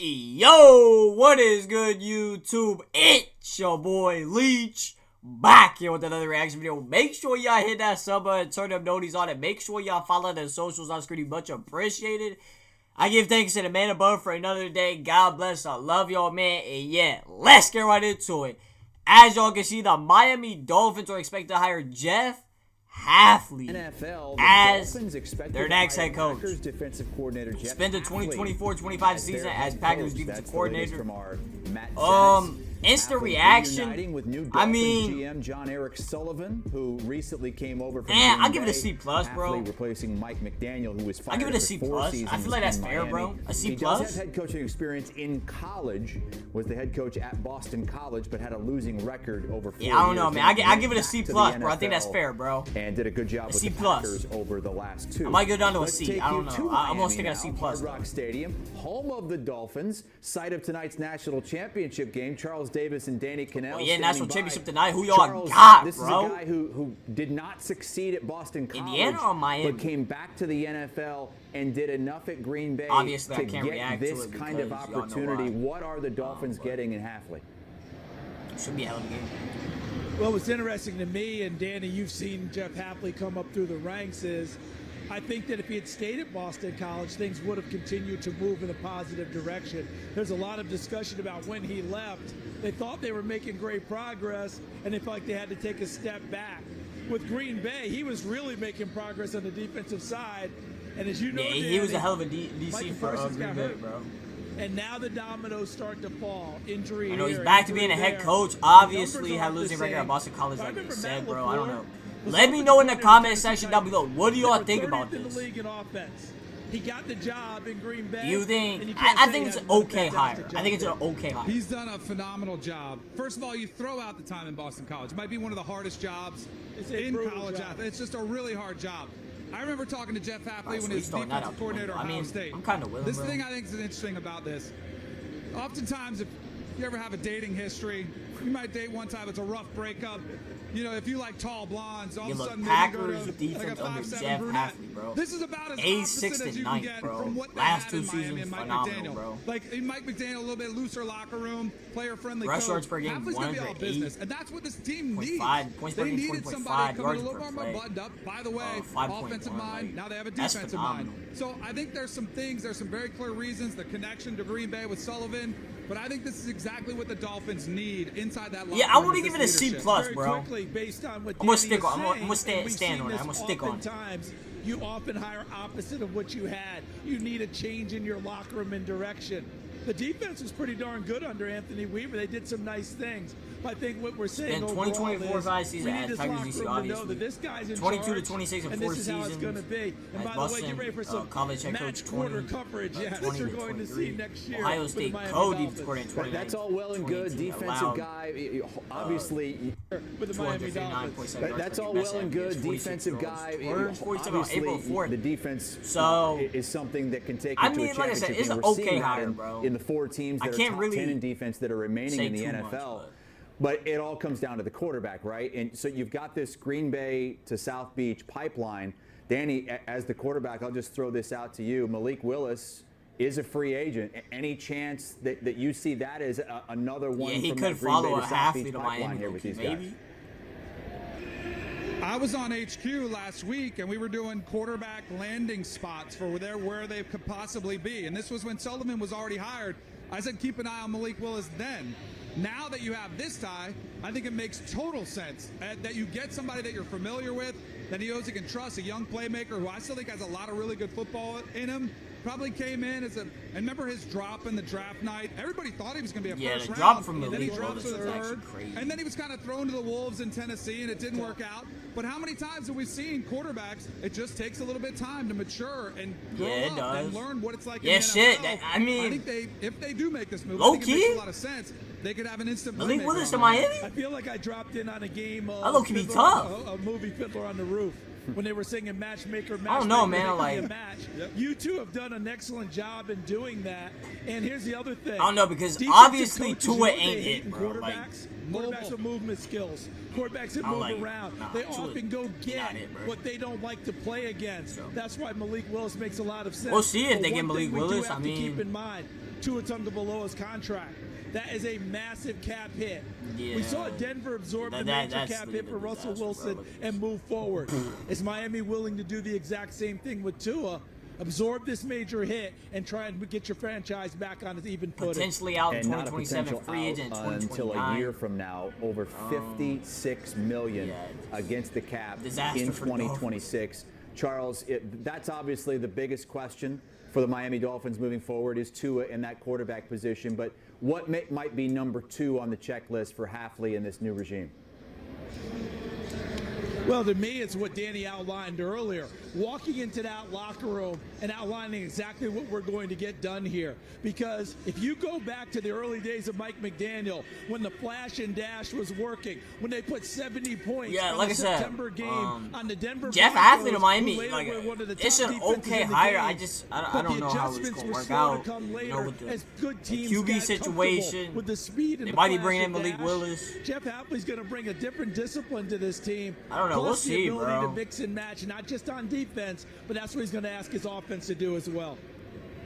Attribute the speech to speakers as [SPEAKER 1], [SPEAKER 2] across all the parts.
[SPEAKER 1] Yo, what is good, YouTube? It's your boy Leach back here with another reaction video. Make sure y'all hit that sub button, turn them noties on it. Make sure y'all follow the socials on screen. Much appreciated. I give thanks to the man above for another day. God bless. I love y'all, man. And yeah, let's get right into it. As y'all can see, the Miami Dolphins are expected to hire Jeff Hafley as their next head coach. Spent the 2024-25 season as Packers defensive coordinator. Instant reaction. I mean,
[SPEAKER 2] GM John Eric Sullivan, who recently came over from
[SPEAKER 1] I'll give it a C+, bro.
[SPEAKER 2] Replacing Mike McDaniel, who was fired.
[SPEAKER 1] I'll give it a C+. I feel like that's fair, bro. A C+.
[SPEAKER 2] He does have head coaching experience in college. Was the head coach at Boston College, but had a losing record over 4 years.
[SPEAKER 1] Yeah, I don't know, man. I give it a C+, bro. I think that's fair, bro.
[SPEAKER 2] And did a good job with the Packers over the last two.
[SPEAKER 1] I might go down to a C. I don't know. I'm gonna stick at a C+.
[SPEAKER 2] Hard Rock Stadium, home of the Dolphins, site of tonight's national championship game. Charles Davis and Danny Cannell.
[SPEAKER 1] Oh, yeah, national championship tonight. Who y'all got,
[SPEAKER 2] this
[SPEAKER 1] bro?
[SPEAKER 2] This is a guy who did not succeed at Boston College,
[SPEAKER 1] Indiana or Miami?
[SPEAKER 2] but came back to the NFL and did enough at Green Bay
[SPEAKER 1] Obviously,
[SPEAKER 2] to
[SPEAKER 1] I can't
[SPEAKER 2] get this kind of opportunity. What are the Dolphins getting in Hafley?
[SPEAKER 1] Should be a hell of a game.
[SPEAKER 3] Well, what's interesting to me, and Danny, you've seen Jeff Hafley come up through the ranks, is I think that if he had stayed at Boston College, things would have continued to move in a positive direction. There's a lot of discussion about when he left. They thought they were making great progress, and they felt like they had to take a step back. With Green Bay, he was really making progress on the defensive side. And as you know,
[SPEAKER 1] yeah, he was a hell of a DC for Green Bay, bro.
[SPEAKER 3] And now the dominoes start to fall. Injury.
[SPEAKER 1] I know he's back to being a head coach. Obviously, had losing record at Boston College, like they said, bro. I don't know. Let me know in the comment section down below. What do y'all think about this?
[SPEAKER 3] He got the job in Green Bay.
[SPEAKER 1] Do you think? I think it's an okay hire. I think it's an okay hire.
[SPEAKER 4] He's done a phenomenal job. First of all, you throw out the time in Boston College. It might be one of the hardest jobs in college. It's just a really hard job. I remember talking to Jeff Hafley when he was defensive coordinator at Ohio State.
[SPEAKER 1] I'm kind of willing,
[SPEAKER 4] This thing I think is interesting about this. Oftentimes, if you ever have a dating history, you might date one time, it's a rough breakup. You know, if you like tall blondes, all of a sudden
[SPEAKER 1] Packers
[SPEAKER 4] maybe go to like a 5'7" brunette.
[SPEAKER 1] Hafley, bro.
[SPEAKER 4] This is about as opposite as you can get from what they had in Miami and Mike McDaniel.
[SPEAKER 1] Bro.
[SPEAKER 4] Like in Mike McDaniel, a little bit looser locker room, player-friendly coach.
[SPEAKER 1] Rush yards per game,
[SPEAKER 4] Hafley's gonna be all business, and that's what this team needs. They needed somebody coming a little more buttoned up. By the way, offensive mind. Now they have a defensive mind. So I think there's some things. There's some very clear reasons. The connection to Green Bay with Sullivan. But I think this is exactly what the Dolphins need inside that locker room.
[SPEAKER 1] Yeah, I want to give it a C+, bro.
[SPEAKER 3] Based on what
[SPEAKER 1] I'm gonna stick on. I'm gonna stand on it. I'm gonna stick on it.
[SPEAKER 3] Oftentimes, you often hire opposite of what you had. You need a change in your locker room and direction. The defense was pretty darn good under Anthony Weaver. They did some nice things. But I think what we're saying
[SPEAKER 1] overall is we need this locker room to know that
[SPEAKER 3] this guy's in
[SPEAKER 1] 22 to 26 and 4
[SPEAKER 3] this is how it's going to be. And by the way, get ready for some
[SPEAKER 1] college head coach
[SPEAKER 3] quarter coverage. Yeah, that you're going to see next year.
[SPEAKER 1] Ohio State co-defensive coordinator.
[SPEAKER 2] That's all well and good. Defensive guy, obviously.
[SPEAKER 3] With the Miami Dolphins.
[SPEAKER 2] That's all well and good. Defensive guy. Obviously, the defense is something that can take you to a championship.
[SPEAKER 1] Like I said, it's an okay hire, bro.
[SPEAKER 2] In the 4 teams that are top 10 in defense that are remaining in the NFL. But it all comes down to the quarterback, right? And so you've got this Green Bay to South Beach pipeline. Danny, as the quarterback, I'll just throw this out to you. Malik Willis is a free agent. Any chance that you see that as another one
[SPEAKER 1] he
[SPEAKER 2] from
[SPEAKER 1] could
[SPEAKER 2] the Green
[SPEAKER 1] follow
[SPEAKER 2] Bay to South Beach
[SPEAKER 1] to
[SPEAKER 2] pipeline
[SPEAKER 1] Miami
[SPEAKER 2] here with these guys?
[SPEAKER 4] I was on HQ last week, and we were doing quarterback landing spots for where they could possibly be. And this was when Sullivan was already hired. I said keep an eye on Malik Willis then. Now that you have this guy, I think it makes total sense that you get somebody that you're familiar with, that he knows he can trust, a young playmaker who I still think has a lot of really good football in him. Probably came in as and remember his drop in the draft night. Everybody thought he was going to be a first round.
[SPEAKER 1] Drop from the
[SPEAKER 4] then he dropped to the third, and then he was kind of thrown to the wolves in Tennessee, and it didn't work out. But how many times have we seen quarterbacks? It just takes a little bit of time to mature and grow up and learn what it's like.
[SPEAKER 1] Yeah,
[SPEAKER 4] in the NFL.
[SPEAKER 1] I mean,
[SPEAKER 4] I think if they do make this move,
[SPEAKER 1] low
[SPEAKER 4] I think
[SPEAKER 1] key,
[SPEAKER 4] it makes a lot of sense. They could have an instant.
[SPEAKER 1] Malik Willis to Miami.
[SPEAKER 3] I feel like I dropped in on a game of
[SPEAKER 1] low key be tough.
[SPEAKER 3] A movie Fiddler on the Roof. When they were singing Matchmaker,
[SPEAKER 1] I don't know, man. Like,
[SPEAKER 3] you two have done an excellent job in doing that. And here's the other thing.
[SPEAKER 1] I don't know, because obviously Tua ain't it, bro.
[SPEAKER 3] Quarterbacks with movement skills. Quarterbacks that move around. They often go get what they don't like to play against. That's why Malik Willis makes a lot of sense.
[SPEAKER 1] We'll see if they get Malik Willis.
[SPEAKER 3] I mean, keep in mind, Tua Tagovailoa's contract. That is a massive cap hit.
[SPEAKER 1] Yeah.
[SPEAKER 3] We saw Denver absorb the major cap hit for Russell Wilson and move forward. Is Miami willing to do the exact same thing with Tua? Absorb this major hit and try and get your franchise back on its even footing.
[SPEAKER 1] Potentially out in
[SPEAKER 2] And not a
[SPEAKER 1] 2027,
[SPEAKER 2] potential
[SPEAKER 1] free agent in
[SPEAKER 2] out until
[SPEAKER 1] 2029.
[SPEAKER 2] a year from now, over $56 million against the cap
[SPEAKER 1] Disaster
[SPEAKER 2] in
[SPEAKER 1] for the
[SPEAKER 2] 2026. Charles, that's obviously the biggest question for the Miami Dolphins moving forward is Tua in that quarterback position. But what might be number 2 on the checklist for Hafley in this new regime?
[SPEAKER 3] Well, to me, it's what Danny outlined earlier. Walking into that locker room and outlining exactly what we're going to get done here. Because if you go back to the early days of Mike McDaniel, when the flash and dash was working, when they put 70 points in
[SPEAKER 1] like
[SPEAKER 3] the
[SPEAKER 1] I said,
[SPEAKER 3] September game on the Denver
[SPEAKER 1] Jeff
[SPEAKER 3] Broncos,
[SPEAKER 1] Hafley to Miami,
[SPEAKER 3] who later
[SPEAKER 1] like,
[SPEAKER 3] were one of the
[SPEAKER 1] it's
[SPEAKER 3] top
[SPEAKER 1] an
[SPEAKER 3] defenses
[SPEAKER 1] okay
[SPEAKER 3] in the
[SPEAKER 1] hire.
[SPEAKER 3] game.
[SPEAKER 1] I don't know how it's going to work out. You know, with
[SPEAKER 3] as good
[SPEAKER 1] the
[SPEAKER 3] teams
[SPEAKER 1] QB
[SPEAKER 3] got
[SPEAKER 1] situation,
[SPEAKER 3] with the speed and
[SPEAKER 1] they
[SPEAKER 3] the
[SPEAKER 1] might be
[SPEAKER 3] flash
[SPEAKER 1] bringing in
[SPEAKER 3] and
[SPEAKER 1] Malik
[SPEAKER 3] dash.
[SPEAKER 1] Willis.
[SPEAKER 3] Jeff Hafley's going to bring a different discipline to this team.
[SPEAKER 1] I don't know.
[SPEAKER 3] Plus
[SPEAKER 1] We'll
[SPEAKER 3] the
[SPEAKER 1] see,
[SPEAKER 3] ability
[SPEAKER 1] bro.
[SPEAKER 3] to mix and match, not just on defense, but that's what he's going to ask his offense to do as well.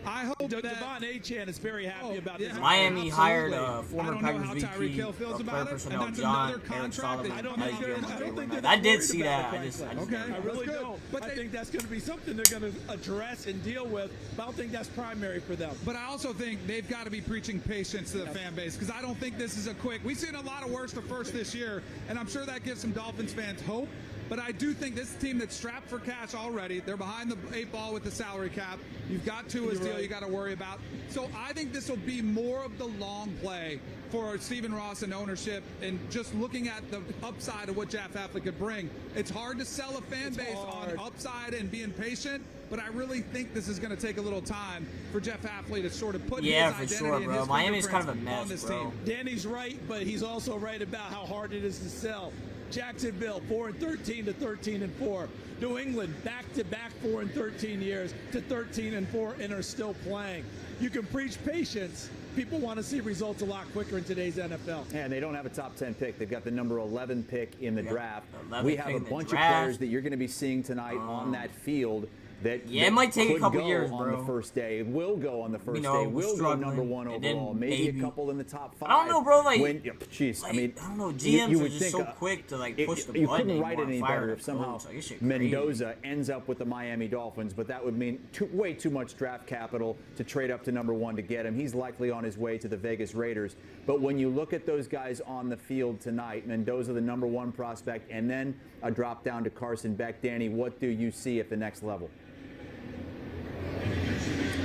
[SPEAKER 4] I hope that
[SPEAKER 3] Devon Achane is very happy about this.
[SPEAKER 1] Miami hired
[SPEAKER 4] absolutely.
[SPEAKER 1] former
[SPEAKER 4] I don't know
[SPEAKER 1] Packers
[SPEAKER 4] how Tyreek
[SPEAKER 1] VP
[SPEAKER 4] Hill feels
[SPEAKER 1] of
[SPEAKER 4] about
[SPEAKER 1] player
[SPEAKER 4] it,
[SPEAKER 1] personnel,
[SPEAKER 4] and that's
[SPEAKER 1] John
[SPEAKER 4] another
[SPEAKER 1] Eric
[SPEAKER 4] contract
[SPEAKER 1] Solomon.
[SPEAKER 4] that
[SPEAKER 3] I don't
[SPEAKER 1] Might
[SPEAKER 3] think
[SPEAKER 1] be
[SPEAKER 3] they're-
[SPEAKER 1] on my
[SPEAKER 3] I don't
[SPEAKER 1] favorite
[SPEAKER 3] think
[SPEAKER 1] man.
[SPEAKER 3] they're
[SPEAKER 1] I did
[SPEAKER 3] worried
[SPEAKER 1] see
[SPEAKER 3] about
[SPEAKER 1] that.
[SPEAKER 3] it,
[SPEAKER 1] I just
[SPEAKER 3] frankly.
[SPEAKER 4] Okay.
[SPEAKER 3] I really
[SPEAKER 4] That's good.
[SPEAKER 3] don't.
[SPEAKER 4] But
[SPEAKER 3] I
[SPEAKER 4] they-
[SPEAKER 3] think that's going to be something they're going to address and deal with, but I don't think that's primary for them.
[SPEAKER 4] But I also think they've got to be preaching patience to the fan base because I don't think this is a quick. We've seen a lot of worse to first this year, and I'm sure that gives some Dolphins fans hope. But I do think this team that's strapped for cash already. They're behind the 8 ball with the salary cap. You've got Tua's deal you got to worry about. So I think this will be more of the long play for Stephen Ross and ownership, and just looking at the upside of what Jeff Hafley could bring. It's hard to sell a fan base on upside and being patient, but I really think this is going to take a little time for Jeff Hafley to sort of put his identity and his
[SPEAKER 1] Miami's kind of a
[SPEAKER 4] fingerprints on
[SPEAKER 1] mess,
[SPEAKER 4] this
[SPEAKER 1] bro.
[SPEAKER 4] team.
[SPEAKER 3] Danny's right, but he's also right about how hard it is to sell. Jacksonville 4-13 to 13-4. New England back-to-back 4-13 years to 13-4 and are still playing. You can preach patience. People want to see results a lot quicker in today's NFL.
[SPEAKER 2] And they don't have a top 10 pick. They've got the number 11 pick in the draft.
[SPEAKER 1] 11
[SPEAKER 2] We have
[SPEAKER 1] pick
[SPEAKER 2] a
[SPEAKER 1] in the
[SPEAKER 2] bunch of
[SPEAKER 1] draft.
[SPEAKER 2] players that you're going to be seeing tonight on that field that
[SPEAKER 1] it might take a
[SPEAKER 2] could
[SPEAKER 1] couple
[SPEAKER 2] go
[SPEAKER 1] years,
[SPEAKER 2] on
[SPEAKER 1] bro.
[SPEAKER 2] the first day. Will go on the first
[SPEAKER 1] know,
[SPEAKER 2] day. Will go
[SPEAKER 1] struggling,
[SPEAKER 2] number 1
[SPEAKER 1] and then
[SPEAKER 2] overall. Maybe a
[SPEAKER 1] maybe-
[SPEAKER 2] couple in the top 5.
[SPEAKER 1] I don't know, bro, like-
[SPEAKER 2] Jeez, I mean,
[SPEAKER 1] I don't know. GMs
[SPEAKER 2] you
[SPEAKER 1] are
[SPEAKER 2] would
[SPEAKER 1] just
[SPEAKER 2] think,
[SPEAKER 1] so quick to push the
[SPEAKER 2] you
[SPEAKER 1] button
[SPEAKER 2] couldn't write it
[SPEAKER 1] anymore
[SPEAKER 2] any
[SPEAKER 1] and fire
[SPEAKER 2] better
[SPEAKER 1] the
[SPEAKER 2] if somehow
[SPEAKER 1] coach. Like, this shit crazy.
[SPEAKER 2] Mendoza ends up with the Miami Dolphins, but that would mean way too much draft capital to trade up to number 1 to get him. He's likely on his way to the Vegas Raiders. But when you look at those guys on the field tonight, Mendoza the number 1 prospect, and then a drop down to Carson Beck. Danny, what do you see at the next level?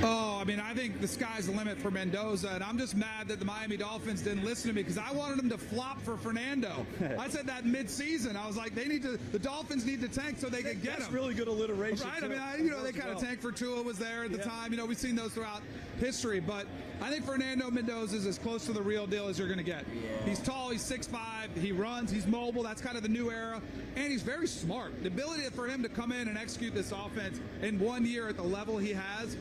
[SPEAKER 4] Oh, I mean, I think the sky's the limit for Mendoza, and I'm just mad that the Miami Dolphins didn't listen to me because I wanted them to flop for Fernando. I said that mid-season. I was like, the Dolphins need to tank so they could get
[SPEAKER 3] That's
[SPEAKER 4] him.
[SPEAKER 3] really good alliteration.
[SPEAKER 4] Right?
[SPEAKER 3] too.
[SPEAKER 4] I mean, they kind of tanked for Tua was there at the time. We've seen those throughout history, but I think Fernando Mendoza is as close to the real deal as you're going to get.
[SPEAKER 1] Yeah.
[SPEAKER 4] He's tall, he's 6'5", he runs, he's mobile. That's kind of the new era, and he's very smart. The ability for him to come in and execute this offense in 1 year at the level he has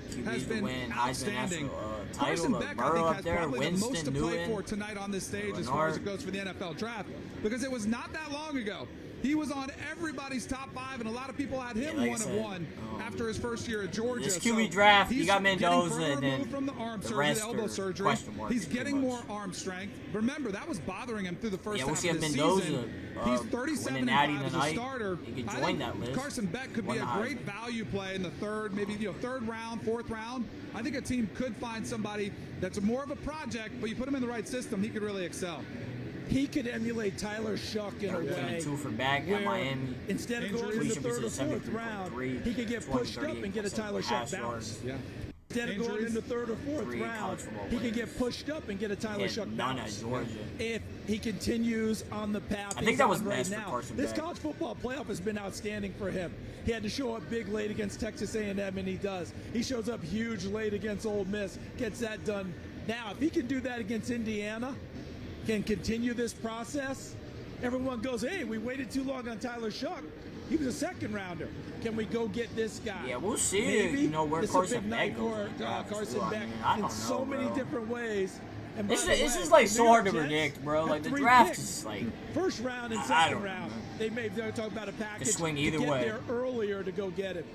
[SPEAKER 4] been outstanding. Carson Beck, I think, has probably the most to play for tonight on this stage as far as it goes for the NFL draft, because it was not that long ago. He was on everybody's top 5, and a lot of people had him
[SPEAKER 1] like I
[SPEAKER 4] one
[SPEAKER 1] said,
[SPEAKER 4] of one after his first year at Georgia.
[SPEAKER 1] This QB draft, you
[SPEAKER 4] he's
[SPEAKER 1] got Mendoza,
[SPEAKER 4] getting further
[SPEAKER 1] and then
[SPEAKER 4] removed from the arm
[SPEAKER 1] the
[SPEAKER 4] surgery,
[SPEAKER 1] rest
[SPEAKER 4] the elbow
[SPEAKER 1] are
[SPEAKER 4] surgery.
[SPEAKER 1] question marks,
[SPEAKER 4] He's
[SPEAKER 1] pretty
[SPEAKER 4] getting more
[SPEAKER 1] much.
[SPEAKER 4] arm strength. Remember, that was bothering him through the first
[SPEAKER 1] we'll
[SPEAKER 4] half
[SPEAKER 1] see
[SPEAKER 4] of
[SPEAKER 1] if
[SPEAKER 4] the
[SPEAKER 1] Mendoza,
[SPEAKER 4] season. He's
[SPEAKER 1] winning
[SPEAKER 4] 37
[SPEAKER 1] Natty
[SPEAKER 4] and 5 as a
[SPEAKER 1] tonight,
[SPEAKER 4] starter.
[SPEAKER 1] he could
[SPEAKER 4] I
[SPEAKER 1] join
[SPEAKER 4] think
[SPEAKER 1] that list.
[SPEAKER 4] Carson Beck could be
[SPEAKER 1] Won
[SPEAKER 4] a
[SPEAKER 1] the
[SPEAKER 4] great
[SPEAKER 1] Heisman.
[SPEAKER 4] value play in the third, maybe 3rd round, 4th round. I think a team could find somebody that's more of a project, but you put him in the right system, he could really excel.
[SPEAKER 3] He could emulate Tyler Shuck in a way
[SPEAKER 1] 2 for back at
[SPEAKER 3] where
[SPEAKER 1] Miami.
[SPEAKER 3] instead of going in the
[SPEAKER 4] Injuries.
[SPEAKER 3] 3rd or 4th
[SPEAKER 1] 73.3,
[SPEAKER 3] round, he could get pushed up and get a Tyler Shuck
[SPEAKER 1] pass
[SPEAKER 3] bounce.
[SPEAKER 1] yards.
[SPEAKER 4] Yeah.
[SPEAKER 3] Instead of going in the 3rd or 4th
[SPEAKER 1] 3
[SPEAKER 3] round,
[SPEAKER 1] college football
[SPEAKER 3] he can
[SPEAKER 1] players.
[SPEAKER 3] get pushed up and get a Tyler
[SPEAKER 1] He
[SPEAKER 3] Shuck
[SPEAKER 1] had none at
[SPEAKER 3] bounce.
[SPEAKER 1] Georgia.
[SPEAKER 3] If he continues on the path
[SPEAKER 1] I think
[SPEAKER 3] he's
[SPEAKER 1] that was
[SPEAKER 3] on right
[SPEAKER 1] best for
[SPEAKER 3] now.
[SPEAKER 1] Carson
[SPEAKER 3] This
[SPEAKER 1] Beck.
[SPEAKER 3] college football playoff has been outstanding for him. He had to show up big late against Texas A&M, and he does. He shows up huge late against Ole Miss, gets that done. Now, if he can do that against Indiana, can continue this process, everyone goes, hey, we waited too long on Tyler Shuck. He was a 2nd rounder. Can we go get this guy?
[SPEAKER 1] Yeah, we'll see.
[SPEAKER 3] Maybe.
[SPEAKER 1] Where
[SPEAKER 3] It's a
[SPEAKER 1] Carson
[SPEAKER 3] big
[SPEAKER 1] Beck
[SPEAKER 3] night
[SPEAKER 1] goes.
[SPEAKER 3] for
[SPEAKER 1] in the draft,
[SPEAKER 3] Carson
[SPEAKER 1] too. I
[SPEAKER 3] Beck
[SPEAKER 1] mean, I
[SPEAKER 3] in
[SPEAKER 1] don't
[SPEAKER 3] so
[SPEAKER 1] know,
[SPEAKER 3] many
[SPEAKER 1] bro.
[SPEAKER 3] different ways. And by
[SPEAKER 1] It's
[SPEAKER 3] the way,
[SPEAKER 1] just like
[SPEAKER 3] the
[SPEAKER 1] so
[SPEAKER 3] New
[SPEAKER 1] hard to
[SPEAKER 3] York Jets
[SPEAKER 1] predict, bro.
[SPEAKER 3] have
[SPEAKER 1] Like the
[SPEAKER 3] 3
[SPEAKER 1] draft
[SPEAKER 3] picks.
[SPEAKER 1] is like
[SPEAKER 3] 1st round and
[SPEAKER 1] I
[SPEAKER 3] 2nd
[SPEAKER 1] don't
[SPEAKER 3] round.
[SPEAKER 1] know.
[SPEAKER 3] They're talking about a package
[SPEAKER 1] swing
[SPEAKER 3] to
[SPEAKER 1] either
[SPEAKER 3] get
[SPEAKER 1] way.
[SPEAKER 3] there earlier to go get him.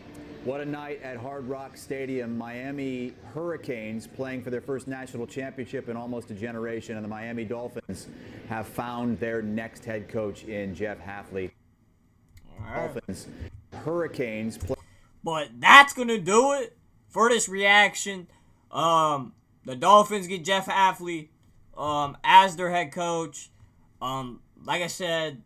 [SPEAKER 2] What a night at Hard Rock Stadium. Miami Hurricanes playing for their first national championship in almost a generation, and the Miami Dolphins have found their next head coach in Jeff Hafley. Dolphins, Hurricanes.
[SPEAKER 1] But that's going to do it for this reaction. The Dolphins get Jeff Hafley as their head coach. Like I said,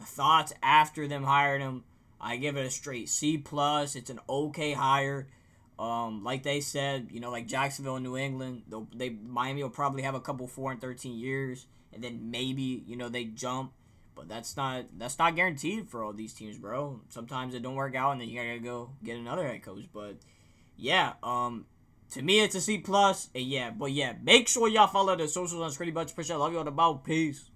[SPEAKER 1] thoughts after them hiring him, I give it a straight C+. It's an okay hire. Like they said, like Jacksonville and New England, Miami will probably have a couple 4-13 years, and then maybe they jump. But that's not guaranteed for all these teams, bro. Sometimes it don't work out, and then you gotta go get another head coach. But yeah, to me it's a C+. And yeah, make sure y'all follow the socials on Screeny Bunch. Appreciate it. Love you all about. Peace.